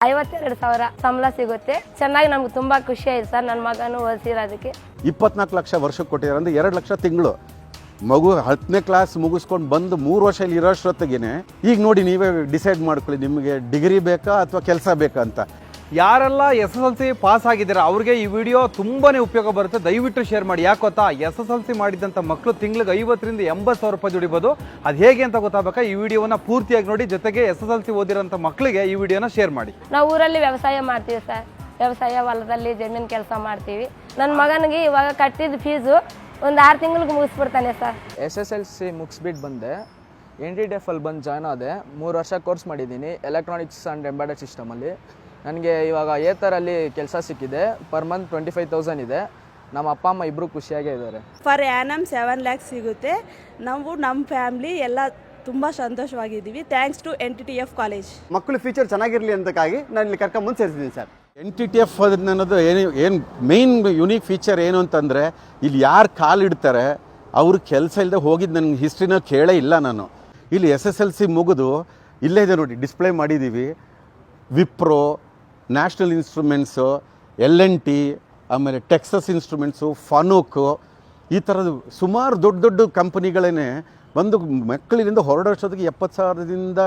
52,000 ಸಂಬಳ ಸಿಗುತ್ತೆ. ಚೆನ್ನಾಗಿ ನಮ್ಗೆ ತುಂಬಾ ಖುಷಿ ಆಯ್ತು ಸರ್. ನನ್ನ ಮಗನು ಓದಿಸಿರೋದಕ್ಕೆ 24 ಲಕ್ಷ ವರ್ಷಕ್ಕೆ ಕೊಟ್ಟಿದ್ದಾರೆ ಅಂದರೆ 2 ಲಕ್ಷ ತಿಂಗಳು. ಮಗು 10ನೇ ಕ್ಲಾಸ್ ಮುಗಿಸ್ಕೊಂಡು ಬಂದು 3 ವರ್ಷ ಇಲ್ಲಿ ಇರೋಷ್ಟೊತ್ತಿಗೆ ಈಗ ನೋಡಿ ನೀವೇ ಡಿಸೈಡ್ ಮಾಡ್ಕೊಳ್ಳಿ, ನಿಮಗೆ ಡಿಗ್ರಿ ಬೇಕಾ ಅಥವಾ ಕೆಲಸ ಬೇಕಾ ಅಂತ. ಯಾರೆಲ್ಲ SSLC ಪಾಸ್ ಆಗಿದ್ದಾರೆ ಅವ್ರಿಗೆ ಈ ವಿಡಿಯೋ ತುಂಬಾ ಉಪಯೋಗ ಬರುತ್ತೆ. ದಯವಿಟ್ಟು ಶೇರ್ ಮಾಡಿ. ಯಾಕೆ ಗೊತ್ತಾ, SSLC ಮಾಡಿದಂಥ ಮಕ್ಕಳು ತಿಂಗಳಿಗೆ 50,000 ರಿಂದ 80,000 ರೂಪಾಯಿ ದುಡಿಬೋದು. ಅದು ಹೇಗೆ ಅಂತ ಗೊತ್ತಾಗಬೇಕಾ ಈ ವಿಡಿಯೋನ ಪೂರ್ತಿಯಾಗಿ ನೋಡಿ. ಜೊತೆಗೆ SSLC ಓದಿರೋಂಥ ಮಕ್ಕಳಿಗೆ ಈ ವಿಡಿಯೋನ ಶೇರ್ ಮಾಡಿ. ನಾವು ಊರಲ್ಲಿ ವ್ಯವಸಾಯ ಮಾಡ್ತೀವಿ ಸರ್. ವ್ಯವಸಾಯ ಹೊಲದಲ್ಲಿ ಜಮೀನು ಕೆಲಸ ಮಾಡ್ತೀವಿ. ನನ್ನ ಮಗನಿಗೆ ಇವಾಗ ಕಟ್ಟಿದ ಫೀಸು ಒಂದು 6 ತಿಂಗಳಿಗೆ ಮುಗಿಸ್ಬಿಡ್ತಾನೆ ಸರ್. SSLC ಮುಗಿಸ್ಬಿಟ್ಟು ಬಂದೆ. NTTF ಅಲ್ಲಿ ಬಂದು ಜಾಯ್ನ್ ಆದೆ. 3 ವರ್ಷ ಕೋರ್ಸ್ ಮಾಡಿದ್ದೀನಿ ಎಲೆಕ್ಟ್ರಾನಿಕ್ಸ್ ಆ್ಯಂಡ್ ಎಂಬೆಡೆಡ್ ಸಿಸ್ಟಮಲ್ಲಿ. ನನಗೆ ಇವಾಗ ಏತರಲ್ಲಿ ಕೆಲಸ ಸಿಕ್ಕಿದೆ. ಪರ್ ಮಂತ್ 25,000 ಇದೆ. ನಮ್ಮ ಅಪ್ಪ ಅಮ್ಮ ಇಬ್ಬರು ಖುಷಿಯಾಗೇ ಇದ್ದಾರೆ. ಫರ್ ಆ್ಯನಮ್ 7 lakhs ಸಿಗುತ್ತೆ. ನಾವು ನಮ್ಮ ಫ್ಯಾಮ್ಲಿ ಎಲ್ಲ ತುಂಬ ಸಂತೋಷವಾಗಿದ್ದೀವಿ. Thanks to NTTF college. ಮಕ್ಕಳು ಫ್ಯೂಚರ್ ಚೆನ್ನಾಗಿರಲಿ ಅಂತಕ್ಕಾಗಿ ನಾನು ಇಲ್ಲಿ ಕರ್ಕೊಂಬಂದು ಸೇರಿಸಿದ್ದೀನಿ ಸರ್. NTTF ಅನ್ನೋದು ಏನು ಮೇನ್ ಯುನೀಕ್ ಫೀಚರ್ ಏನು ಅಂತಂದರೆ, ಇಲ್ಲಿ ಯಾರು ಕಾಲಿಡ್ತಾರೆ ಅವ್ರ ಕೆಲಸ ಇಲ್ಲದೆ ಹೋಗಿದ್ದು ನನಗೆ ಹಿಸ್ಟ್ರಿನ ಕೇಳೇ ಇಲ್ಲ ನಾನು. ಇಲ್ಲಿ SSLC ಮುಗಿದು ಇಲ್ಲೇ ಇದೆ ನೋಡಿ, ಡಿಸ್ಪ್ಲೇ ಮಾಡಿದ್ದೀವಿ. ವಿಪ್ರೋ, ನ್ಯಾಷನಲ್ ಇನ್ಸ್ಟ್ರೂಮೆಂಟ್ಸು, LNT, ಆಮೇಲೆ ಟೆಕ್ಸಸ್ ಇನ್ಸ್ಟ್ರೂಮೆಂಟ್ಸು, ಫನೂಕು, ಈ ಥರದ್ದು ಸುಮಾರು ದೊಡ್ಡ ದೊಡ್ಡ ಕಂಪನಿಗಳೇ ಬಂದು ಮಕ್ಕಳಿಂದ ಹೊರಡೋಷ್ಟೊತ್ತಿಗೆ 70,000ದಿಂದ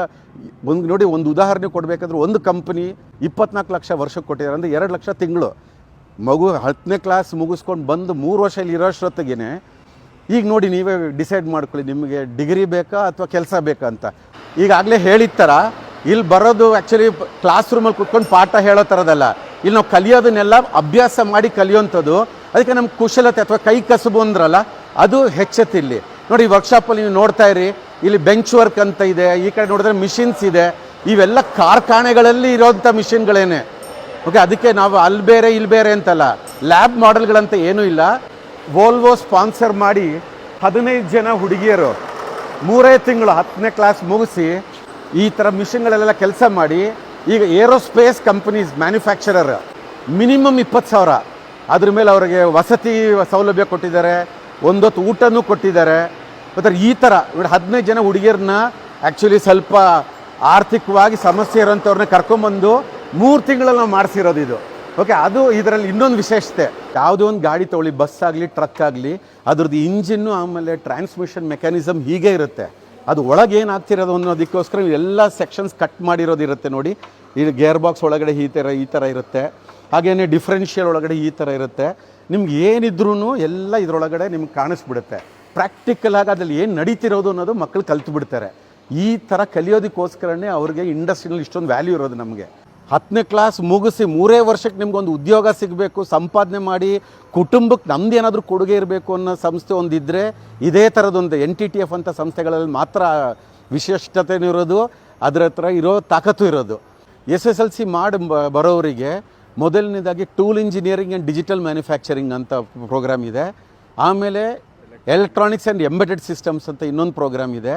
ಒಂದು ನೋಡಿ. ಒಂದು ಉದಾಹರಣೆ ಕೊಡಬೇಕಾದ್ರೆ ಒಂದು ಕಂಪನಿ 24 ಲಕ್ಷ ವರ್ಷಕ್ಕೆ ಕೊಟ್ಟಿದ್ದಾರೆ ಅಂದರೆ 2 ಲಕ್ಷ ತಿಂಗಳು. ಮಗು 10ನೇ ಕ್ಲಾಸ್ ಮುಗಿಸ್ಕೊಂಡು ಬಂದು 3 ವರ್ಷ ಇಲ್ಲಿ ಇರೋಷ್ಟೊತ್ತಿಗೆ ಈಗ ನೋಡಿ ನೀವೇ ಡಿಸೈಡ್ ಮಾಡ್ಕೊಳ್ಳಿ, ನಿಮಗೆ ಡಿಗ್ರಿ ಬೇಕಾ ಅಥವಾ ಕೆಲಸ ಬೇಕಾ ಅಂತ. ಈಗಾಗಲೇ ಹೇಳಿದ ಥರ ಇಲ್ಲಿ ಬರೋದು ಆ್ಯಕ್ಚುಲಿ ಕ್ಲಾಸ್ ರೂಮಲ್ಲಿ ಕುತ್ಕೊಂಡು ಪಾಠ ಹೇಳೋ ಥರದಲ್ಲ. ಇಲ್ಲಿ ನಾವು ಕಲಿಯೋದನ್ನೆಲ್ಲ ಅಭ್ಯಾಸ ಮಾಡಿ ಕಲಿಯೋಂಥದ್ದು. ಅದಕ್ಕೆ ನಮ್ಮ ಕುಶಲತೆ ಅಥವಾ ಕೈ ಕಸುಬು ಅಂದ್ರಲ್ಲ, ಅದು ಹೆಚ್ಚುತ್ತೆ ಇಲ್ಲಿ ನೋಡಿ. ವರ್ಕ್ಶಾಪಲ್ಲಿ ನೀವು ನೋಡ್ತಾ ಇರಿ, ಇಲ್ಲಿ ಬೆಂಚ್ ವರ್ಕ್ ಅಂತ ಇದೆ. ಈ ಕಡೆ ನೋಡಿದ್ರೆ ಮಿಷಿನ್ಸ್ ಇದೆ. ಇವೆಲ್ಲ ಕಾರ್ಖಾನೆಗಳಲ್ಲಿ ಇರೋಂಥ ಮಿಷಿನ್ಗಳೇನೆ. ಓಕೆ, ಅದಕ್ಕೆ ನಾವು ಅಲ್ಲಿ ಬೇರೆ ಇಲ್ಲಿ ಬೇರೆ ಅಂತಲ್ಲ, ಲ್ಯಾಬ್ ಮಾಡೆಲ್ಗಳಂತ ಏನೂ ಇಲ್ಲ. ವೋಲ್ವೋ ಸ್ಪಾನ್ಸರ್ ಮಾಡಿ 15 ಜನ ಹುಡುಗಿಯರು 3 ತಿಂಗಳು 10ನೇ ಕ್ಲಾಸ್ ಮುಗಿಸಿ ಈ ಥರ ಮಿಷಿನ್ಗಳಲ್ಲೆಲ್ಲ ಕೆಲಸ ಮಾಡಿ ಈಗ ಏರೋಸ್ಪೇಸ್ ಕಂಪನೀಸ್ ಮ್ಯಾನುಫ್ಯಾಕ್ಚರರ್ ಮಿನಿಮಮ್ 20,000. ಅದ್ರ ಮೇಲೆ ಅವರಿಗೆ ವಸತಿ ಸೌಲಭ್ಯ ಕೊಟ್ಟಿದ್ದಾರೆ, ಒಂದೊತ್ತು ಊಟನೂ ಕೊಟ್ಟಿದ್ದಾರೆ. ಮತ್ತು ಈ ಥರ 15 ಜನ ಹುಡುಗಿಯರನ್ನ ಆ್ಯಕ್ಚುಲಿ ಸ್ವಲ್ಪ ಆರ್ಥಿಕವಾಗಿ ಸಮಸ್ಯೆ ಇರೋಂಥವ್ರನ್ನ ಕರ್ಕೊಂಬಂದು 3 ತಿಂಗಳಲ್ಲಿ ನಾವು ಮಾಡಿಸಿರೋದು ಇದು. ಓಕೆ, ಅದು ಇದರಲ್ಲಿ ಇನ್ನೊಂದು ವಿಶೇಷತೆ. ಯಾವುದೋ ಒಂದು ಗಾಡಿ ತೊಗೊಳ್ಳಿ, ಬಸ್ ಆಗಲಿ ಟ್ರಕ್ ಆಗಲಿ, ಅದ್ರದ್ದು ಇಂಜಿನ್ನು ಆಮೇಲೆ ಟ್ರಾನ್ಸ್ಮಿಷನ್ ಮೆಕ್ಯಾನಿಸಮ್ ಹೀಗೆ ಇರುತ್ತೆ. ಅದು ಒಳಗೆ ಏನಾಗ್ತಿರೋದು ಅನ್ನೋದಕ್ಕೋಸ್ಕರ ಎಲ್ಲ ಸೆಕ್ಷನ್ಸ್ ಕಟ್ ಮಾಡಿರೋದಿರುತ್ತೆ ನೋಡಿ. ಇದು ಗೇರ್ ಬಾಕ್ಸ್ ಒಳಗಡೆ ಈ ಥರ ಇರುತ್ತೆ. ಹಾಗೆಯೇ ಡಿಫ್ರೆನ್ಷಿಯಲ್ ಒಳಗಡೆ ಈ ಥರ ಇರುತ್ತೆ. ನಿಮ್ಗೆ ಏನಿದ್ರೂ ಎಲ್ಲ ಇದರೊಳಗಡೆ ನಿಮ್ಗೆ ಕಾಣಿಸ್ಬಿಡುತ್ತೆ. ಪ್ರಾಕ್ಟಿಕಲ್ ಆಗಿ ಅದ್ರಲ್ಲಿ ಏನು ನಡೀತಿರೋದು ಅನ್ನೋದು ಮಕ್ಕಳು ಕಲ್ತು ಬಿಡ್ತಾರೆ. ಈ ಥರ ಕಲಿಯೋದಕ್ಕೋಸ್ಕರನೇ ಅವ್ರಿಗೆ ಇಂಡಸ್ಟ್ರಿನಲ್ಲಿ ಇಷ್ಟೊಂದು ವ್ಯಾಲ್ಯೂ ಇರೋದು. ನಮಗೆ 10ನೇ ಕ್ಲಾಸ್ ಮುಗಿಸಿ 3 ವರ್ಷಕ್ಕೆ ನಿಮ್ಗೊಂದು ಉದ್ಯೋಗ ಸಿಗಬೇಕು, ಸಂಪಾದನೆ ಮಾಡಿ ಕುಟುಂಬಕ್ಕೆ ನಮ್ದು ಏನಾದರೂ ಕೊಡುಗೆ ಇರಬೇಕು ಅನ್ನೋ ಸಂಸ್ಥೆ ಒಂದಿದ್ದರೆ ಇದೇ ಥರದೊಂದು NTTF ಅಂತ ಸಂಸ್ಥೆಗಳಲ್ಲಿ ಮಾತ್ರ ವಿಶಿಷ್ಟತೆನೂ ಇರೋದು, ಅದರ ಹತ್ರ ಇರೋ ತಾಕತ್ತು ಇರೋದು. SSLC ಮಾಡಿ ಬರೋರಿಗೆ ಮೊದಲನೇದಾಗಿ tool engineering and digital manufacturing ಅಂತ ಪ್ರೋಗ್ರಾಮ್ ಇದೆ. ಆಮೇಲೆ ಎಲೆಕ್ಟ್ರಾನಿಕ್ಸ್ ಆ್ಯಂಡ್ ಎಂಬೆಡೆಡ್ ಸಿಸ್ಟಮ್ಸ್ ಅಂತ ಇನ್ನೊಂದು ಪ್ರೋಗ್ರಾಮ್ ಇದೆ.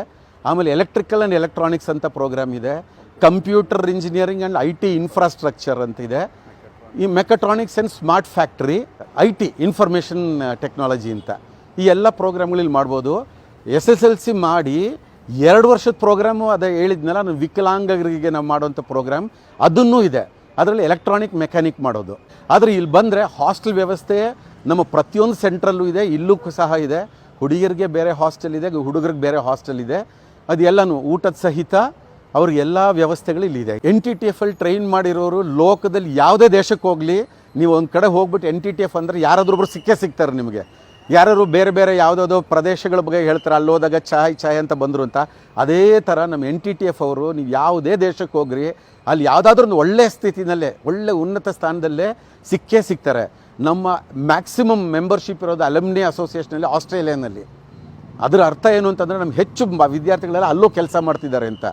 ಆಮೇಲೆ ಎಲೆಕ್ಟ್ರಿಕಲ್ ಆ್ಯಂಡ್ ಎಲೆಕ್ಟ್ರಾನಿಕ್ಸ್ ಅಂತ ಪ್ರೋಗ್ರಾಮ್ ಇದೆ. Computer engineering and IT infrastructure ಅಂತ ಇದೆ. ಈ mechatronics and smart factory, IT information technology ಅಂತ ಈ ಎಲ್ಲ ಪ್ರೋಗ್ರಾಮ್ಗಳಲ್ಲಿ ಮಾಡ್ಬೋದು. SSLC ಮಾಡಿ 2 ವರ್ಷದ ಪ್ರೋಗ್ರಾಮು ಅದೇ ಹೇಳಿದ್ನಲ್ಲ, ನಾನು ವಿಕಲಾಂಗರಿಗೆ ನಾವು ಮಾಡೋಂಥ ಪ್ರೋಗ್ರಾಮ್ ಅದನ್ನೂ ಇದೆ. ಅದರಲ್ಲಿ ಎಲೆಕ್ಟ್ರಾನಿಕ್ ಮೆಕ್ಯಾನಿಕ್ ಮಾಡೋದು. ಆದರೆ ಇಲ್ಲಿ ಬಂದರೆ ಹಾಸ್ಟೆಲ್ ವ್ಯವಸ್ಥೆ ನಮ್ಮ ಪ್ರತಿಯೊಂದು ಸೆಂಟ್ರಲ್ಲೂ ಇದೆ, ಇಲ್ಲೂ ಸಹ ಇದೆ. ಹುಡುಗಿಯರಿಗೆ ಬೇರೆ ಹಾಸ್ಟೆಲ್ ಇದೆ, ಹುಡುಗರಿಗೆ ಬೇರೆ ಹಾಸ್ಟೆಲ್ ಇದೆ. ಅದೆಲ್ಲನೂ ಊಟದ ಸಹಿತ ಅವ್ರಿಗೆಲ್ಲ ವ್ಯವಸ್ಥೆಗಳು ಇಲ್ಲಿದೆ. NTTF ಅಲ್ಲಿ ಟ್ರೈನ್ ಮಾಡಿರೋರು ಲೋಕದಲ್ಲಿ ಯಾವುದೇ ದೇಶಕ್ಕೆ ಹೋಗಲಿ, ನೀವು ಒಂದು ಕಡೆ ಹೋಗ್ಬಿಟ್ಟು NTTF ಅಂದರೆ ಯಾರಾದ್ರೊಬ್ರು ಸಿಗ್ತಾರೆ ನಿಮಗೆ. ಯಾರು ಬೇರೆ ಬೇರೆ ಯಾವುದಾದೋ ಪ್ರದೇಶಗಳ ಬಗ್ಗೆ ಹೇಳ್ತಾರೆ, ಅಲ್ಲಿ ಹೋದಾಗ ಚಾಯ್ ಅಂತ ಬಂದರು ಅಂತ. ಅದೇ ಥರ ನಮ್ಮ NTTF ಅವರು ನೀವು ಯಾವುದೇ ದೇಶಕ್ಕೆ ಹೋಗ್ರಿ, ಅಲ್ಲಿ ಯಾವುದಾದ್ರೂ ಒಂದು ಒಳ್ಳೆಯ ಸ್ಥಿತಿನಲ್ಲೇ ಒಳ್ಳೆ ಉನ್ನತ ಸ್ಥಾನದಲ್ಲೇ ಸಿಗ್ತಾರೆ. ನಮ್ಮ ಮ್ಯಾಕ್ಸಿಮಮ್ ಮೆಂಬರ್ಶಿಪ್ ಇರೋದು ಅಲಮ್ನಿ ಅಸೋಸಿಯೇಷನಲ್ಲಿ ಆಸ್ಟ್ರೇಲಿಯಾನಲ್ಲಿ. ಅದರ ಅರ್ಥ ಏನು ಅಂತಂದರೆ ನಮ್ಗೆ ಹೆಚ್ಚು ವಿದ್ಯಾರ್ಥಿಗಳೆಲ್ಲ ಅಲ್ಲೂ ಕೆಲಸ ಮಾಡ್ತಿದ್ದಾರೆ ಅಂತ.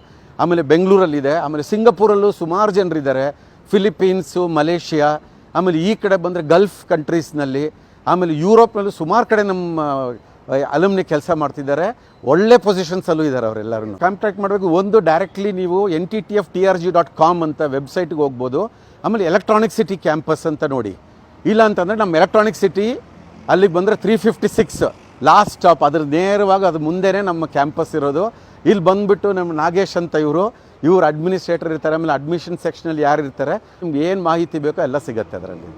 ಆಮೇಲೆ ಬೆಂಗಳೂರಲ್ಲಿದೆ, ಆಮೇಲೆ ಸಿಂಗಪೂರಲ್ಲೂ ಸುಮಾರು ಜನರಿದ್ದಾರೆ, ಫಿಲಿಪೀನ್ಸು, ಮಲೇಷಿಯಾ, ಆಮೇಲೆ ಈ ಕಡೆ ಬಂದರೆ ಗಲ್ಫ್ ಕಂಟ್ರೀಸ್ನಲ್ಲಿ, ಆಮೇಲೆ ಯುರೋಪ್ನಲ್ಲೂ ಸುಮಾರು ಕಡೆ ನಮ್ಮ ಅಲಮ್ನಿ ಕೆಲಸ ಮಾಡ್ತಿದ್ದಾರೆ. ಒಳ್ಳೆ ಪೊಸಿಷನ್ಸಲ್ಲೂ ಇದ್ದಾರೆ ಅವರೆಲ್ಲರೂ. ಕಾಂಟ್ಯಾಕ್ಟ್ ಮಾಡಬೇಕು. ಒಂದು ಡೈರೆಕ್ಟ್ಲಿ ನೀವು NTTFTRG.com ಅಂತ ವೆಬ್ಸೈಟ್ಗೆ ಹೋಗ್ಬೋದು. ಆಮೇಲೆ ಎಲೆಕ್ಟ್ರಾನಿಕ್ ಸಿಟಿ ಕ್ಯಾಂಪಸ್ ಅಂತ ನೋಡಿ. ಇಲ್ಲ ಅಂತಂದರೆ ನಮ್ಮ ಎಲೆಕ್ಟ್ರಾನಿಕ್ ಸಿಟಿ ಅಲ್ಲಿಗೆ ಬಂದರೆ 356 ಲಾಸ್ಟ್ ಸ್ಟಾಪ್. ಅದ್ರ ನೇರವಾಗಿ ಅದು ಮುಂದೆನೇ ನಮ್ಮ ಕ್ಯಾಂಪಸ್ ಇರೋದು. ಇಲ್ಲಿ ಬಂದುಬಿಟ್ಟು ನಮ್ಮ ನಾಗೇಶ್ ಅಂತ ಇವರು ಇವ್ರು ಅಡ್ಮಿನಿಸ್ಟ್ರೇಟರ್ ಇರ್ತಾರೆ, ಆಮೇಲೆ ಅಡ್ಮಿಷನ್ ಸೆಕ್ಷನಲ್ಲಿ ಯಾರು ಇರ್ತಾರೆ, ನಿಮ್ಗೆ ಏನು ಮಾಹಿತಿ ಬೇಕೋ ಎಲ್ಲ ಸಿಗುತ್ತೆ ಅದರಲ್ಲಿ.